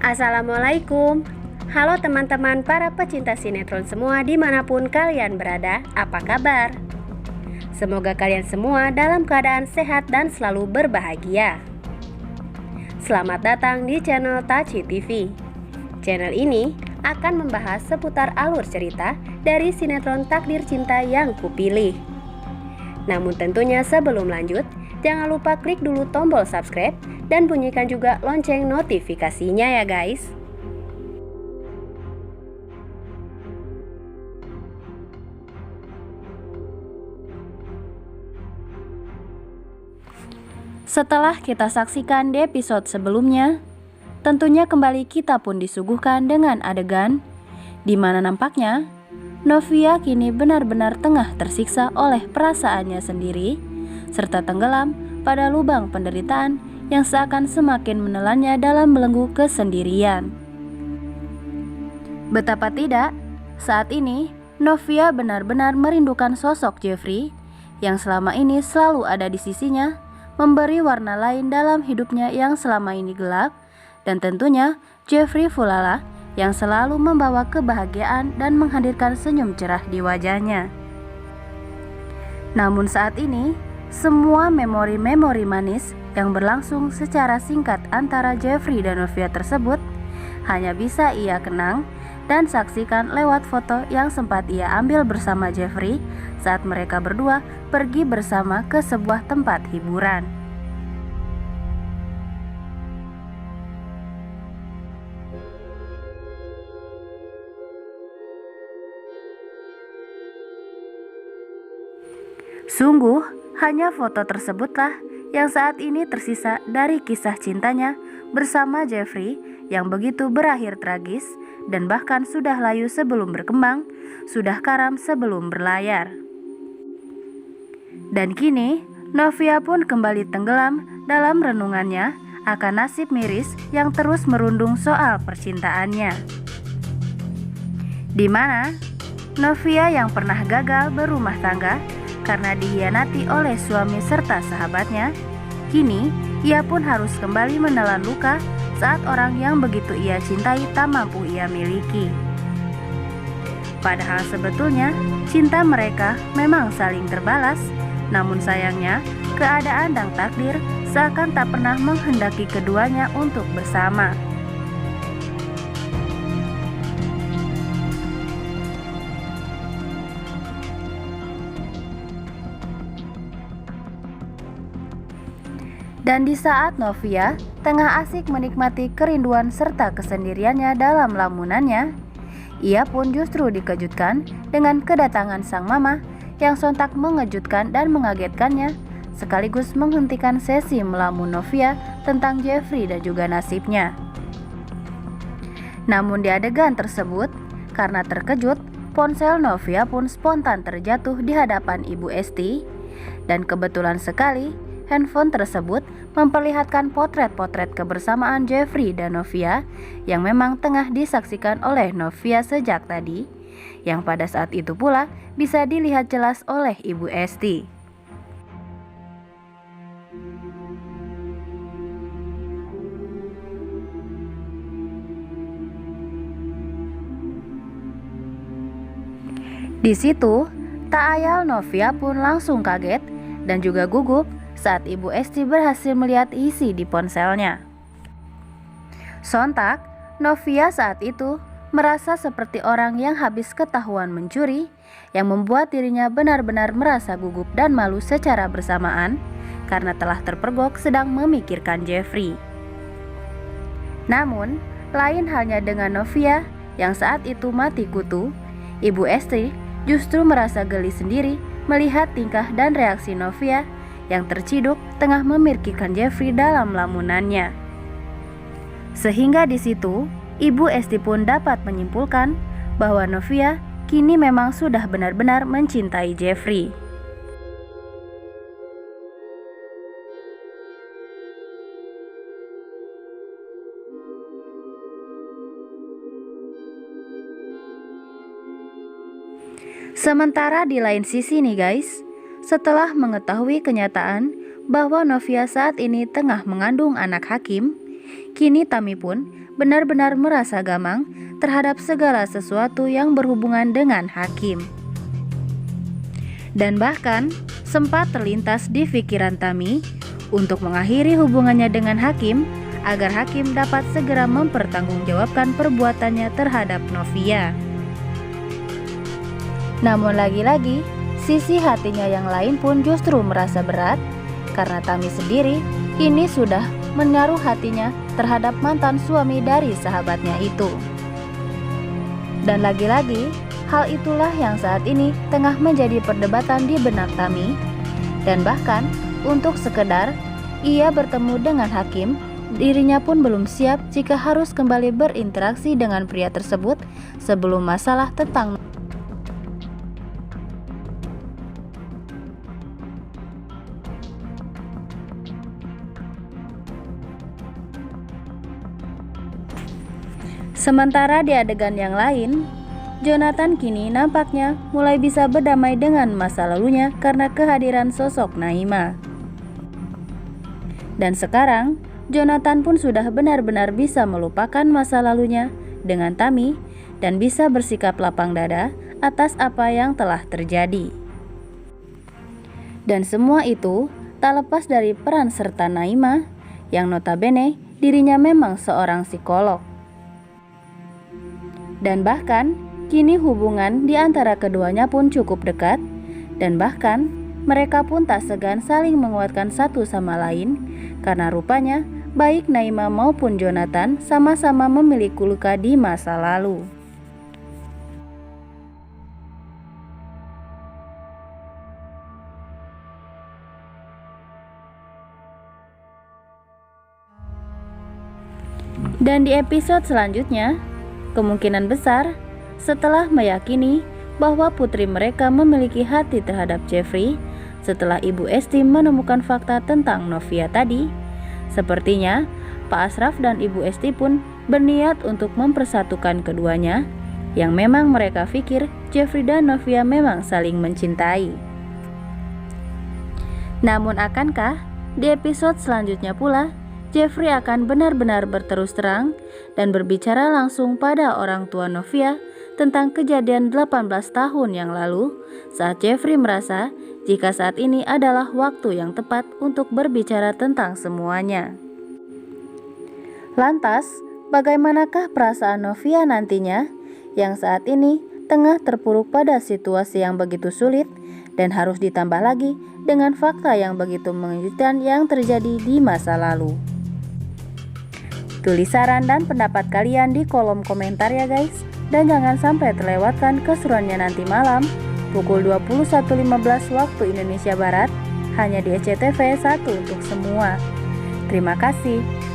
Assalamualaikum. Halo teman-teman para pecinta sinetron semua dimanapun kalian berada, apa kabar? Semoga kalian semua dalam keadaan sehat dan selalu berbahagia. Selamat datang di channel Taci TV. Channel ini akan membahas seputar alur cerita dari sinetron Takdir Cinta yang Kupilih. Namun tentunya sebelum lanjut, jangan lupa klik dulu tombol subscribe dan bunyikan juga lonceng notifikasinya ya guys. Setelah kita saksikan di episode sebelumnya, tentunya kembali kita pun disuguhkan dengan adegan di mana nampaknya Novia kini benar-benar tengah tersiksa oleh perasaannya sendiri serta tenggelam pada lubang penderitaan yang seakan semakin menelannya dalam belenggu kesendirian. Betapa tidak, saat ini Novia benar-benar merindukan sosok Jeffrey yang selama ini selalu ada di sisinya, memberi warna lain dalam hidupnya yang selama ini gelap, dan tentunya Jeffrey Fulala yang selalu membawa kebahagiaan dan menghadirkan senyum cerah di wajahnya. Namun saat ini, semua memori-memori manis yang berlangsung secara singkat antara Jeffrey dan Novia tersebut hanya bisa ia kenang dan saksikan lewat foto yang sempat ia ambil bersama Jeffrey saat mereka berdua pergi bersama ke sebuah tempat hiburan. Sungguh, hanya foto tersebutlah yang saat ini tersisa dari kisah cintanya bersama Jeffrey yang begitu berakhir tragis dan bahkan sudah layu sebelum berkembang, sudah karam sebelum berlayar. Dan kini, Novia pun kembali tenggelam dalam renungannya akan nasib miris yang terus merundung soal percintaannya. Di mana Novia yang pernah gagal berumah tangga karena dikhianati oleh suami serta sahabatnya, kini ia pun harus kembali menelan luka saat orang yang begitu ia cintai tak mampu ia miliki. Padahal sebetulnya cinta mereka memang saling terbalas, namun sayangnya keadaan dan takdir seakan tak pernah menghendaki keduanya untuk bersama. Dan di saat Novia tengah asik menikmati kerinduan serta kesendiriannya dalam lamunannya, ia pun justru dikejutkan dengan kedatangan sang mama yang sontak mengejutkan dan mengagetkannya, sekaligus menghentikan sesi melamun Novia tentang Jeffrey dan juga nasibnya. Namun di adegan tersebut, karena terkejut, ponsel Novia pun spontan terjatuh di hadapan Ibu Esti, dan kebetulan sekali handphone tersebut memperlihatkan potret-potret kebersamaan Jeffrey dan Novia yang memang tengah disaksikan oleh Novia sejak tadi, yang pada saat itu pula bisa dilihat jelas oleh Ibu Esti. Di situ, tak ayal Novia pun langsung kaget dan juga gugup saat Ibu Esti berhasil melihat isi di ponselnya. Sontak, Novia saat itu merasa seperti orang yang habis ketahuan mencuri, yang membuat dirinya benar-benar merasa gugup dan malu secara bersamaan karena telah terpergok sedang memikirkan Jeffrey. Namun, lain halnya dengan Novia yang saat itu mati kutu, Ibu Esti justru merasa geli sendiri melihat tingkah dan reaksi Novia yang terciduk tengah memikirkan Jeffrey dalam lamunannya. Sehingga di situ, Ibu Esti pun dapat menyimpulkan bahwa Novia kini memang sudah benar-benar mencintai Jeffrey. Sementara di lain sisi nih guys, setelah mengetahui kenyataan bahwa Novia saat ini tengah mengandung anak Hakim, kini Tami pun benar-benar merasa gamang terhadap segala sesuatu yang berhubungan dengan Hakim. Dan bahkan sempat terlintas di pikiran Tami untuk mengakhiri hubungannya dengan Hakim agar Hakim dapat segera mempertanggungjawabkan perbuatannya terhadap Novia. Namun lagi-lagi, sisi hatinya yang lain pun justru merasa berat karena Tami sendiri kini sudah menaruh hatinya terhadap mantan suami dari sahabatnya itu. Dan lagi-lagi, hal itulah yang saat ini tengah menjadi perdebatan di benak Tami. Dan bahkan untuk sekedar ia bertemu dengan Hakim, dirinya pun belum siap jika harus kembali berinteraksi dengan pria tersebut sebelum masalah tentang Sementara di adegan yang lain, Jonathan kini nampaknya mulai bisa berdamai dengan masa lalunya karena kehadiran sosok Naima. Dan sekarang, Jonathan pun sudah benar-benar bisa melupakan masa lalunya dengan Tami dan bisa bersikap lapang dada atas apa yang telah terjadi. Dan semua itu tak lepas dari peran serta Naima yang notabene dirinya memang seorang psikolog. Dan bahkan kini hubungan di antara keduanya pun cukup dekat, dan bahkan mereka pun tak segan saling menguatkan satu sama lain karena rupanya baik Naima maupun Jonathan sama-sama memiliki luka di masa lalu. Dan di episode selanjutnya, kemungkinan besar setelah meyakini bahwa putri mereka memiliki hati terhadap Jeffrey setelah Ibu Esti menemukan fakta tentang Novia tadi, sepertinya Pak Asraf dan Ibu Esti pun berniat untuk mempersatukan keduanya yang memang mereka pikir Jeffrey dan Novia memang saling mencintai. Namun akankah di episode selanjutnya pula Jeffrey akan benar-benar berterus terang dan berbicara langsung pada orang tua Novia tentang kejadian 18 tahun yang lalu saat Jeffrey merasa jika saat ini adalah waktu yang tepat untuk berbicara tentang semuanya. Lantas, bagaimanakah perasaan Novia nantinya yang saat ini tengah terpuruk pada situasi yang begitu sulit dan harus ditambah lagi dengan fakta yang begitu mengejutkan yang terjadi di masa lalu? Tulis saran dan pendapat kalian di kolom komentar ya guys. Dan jangan sampai terlewatkan keseruannya nanti malam pukul 21.15 waktu Indonesia Barat hanya di SCTV 1 untuk semua. Terima kasih.